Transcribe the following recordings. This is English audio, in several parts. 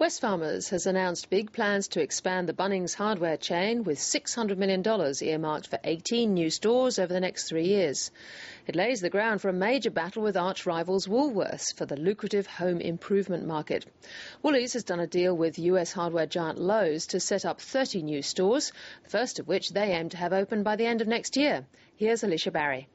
Wesfarmers has announced big plans to expand the Bunnings hardware chain with $600 million earmarked for 18 new stores over the next 3 years. It lays the ground for a major battle with arch rivals Woolworths for the lucrative home improvement market. Woolies has done a deal with US hardware giant Lowe's to set up 30 new stores, the first of which they aim to have open by the end of next year. Here's Alicia Barry.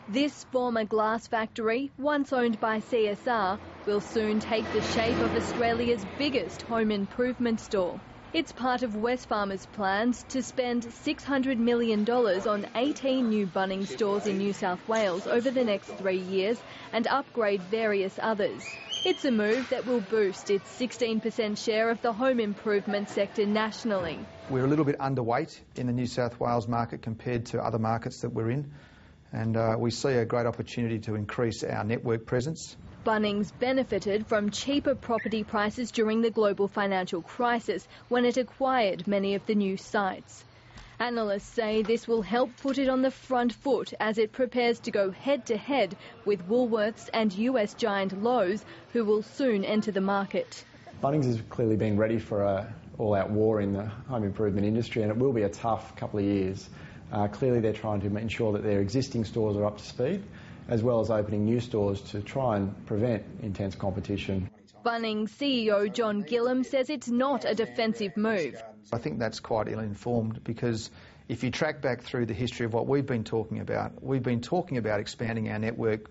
This former glass factory, once owned by CSR, will soon take the shape of Australia's biggest home improvement store. It's part of Wesfarmers' plans to spend $600 million on 18 new Bunnings stores in New South Wales over the next 3 years and upgrade various others. It's a move that will boost its 16% share of the home improvement sector nationally. We're a little bit underweight in the New South Wales market compared to other markets that we're in. And we see a great opportunity to increase our network presence. Bunnings benefited from cheaper property prices during the global financial crisis when it acquired many of the new sites. Analysts say this will help put it on the front foot as it prepares to go head-to-head with Woolworths and US giant Lowe's, who will soon enter the market. Bunnings has clearly been ready for an all-out war in the home improvement industry, and it will be a tough couple of years. Clearly they're trying to ensure that their existing stores are up to speed, as well as opening new stores to try and prevent intense competition. Bunnings CEO John Gillam says it's not a defensive move. I think that's quite ill-informed, because if you track back through the history of what we've been talking about expanding our network,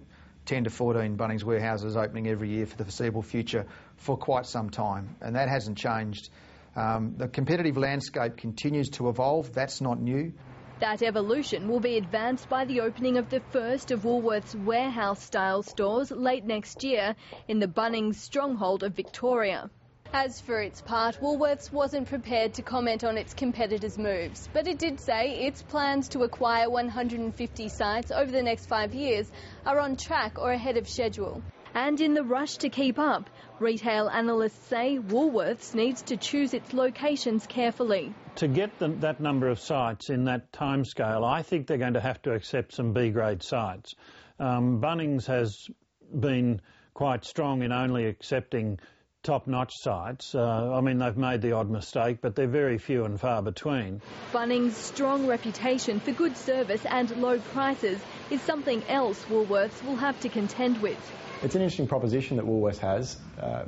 10 to 14 Bunnings warehouses opening every year for the foreseeable future for quite some time, and that hasn't changed. The competitive landscape continues to evolve. That's not new. That evolution will be advanced by the opening of the first of Woolworths warehouse-style stores late next year in the Bunnings stronghold of Victoria. As for its part, Woolworths wasn't prepared to comment on its competitors' moves, but it did say its plans to acquire 150 sites over the next 5 years are on track or ahead of schedule. And in the rush to keep up, retail analysts say Woolworths needs to choose its locations carefully. To get that number of sites in that timescale, I think they're going to have to accept some B-grade sites. Bunnings has been quite strong in only accepting top-notch sites. I mean, they've made the odd mistake, but they're very few and far between. Bunnings' strong reputation for good service and low prices is something else Woolworths will have to contend with. It's an interesting proposition that Woolworths has.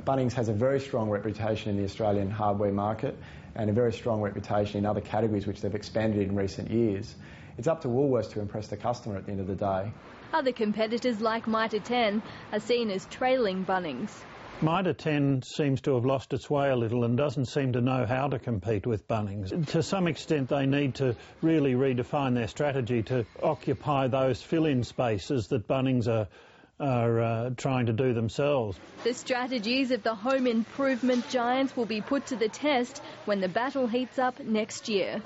Bunnings has a very strong reputation in the Australian hardware market and a very strong reputation in other categories which they've expanded in recent years. It's up to Woolworths to impress the customer at the end of the day. Other competitors like Mitre 10 are seen as trailing Bunnings. Mitre 10 seems to have lost its way a little and doesn't seem to know how to compete with Bunnings. To some extent they need to really redefine their strategy to occupy those fill-in spaces that Bunnings are trying to do themselves. The strategies of the home improvement giants will be put to the test when the battle heats up next year.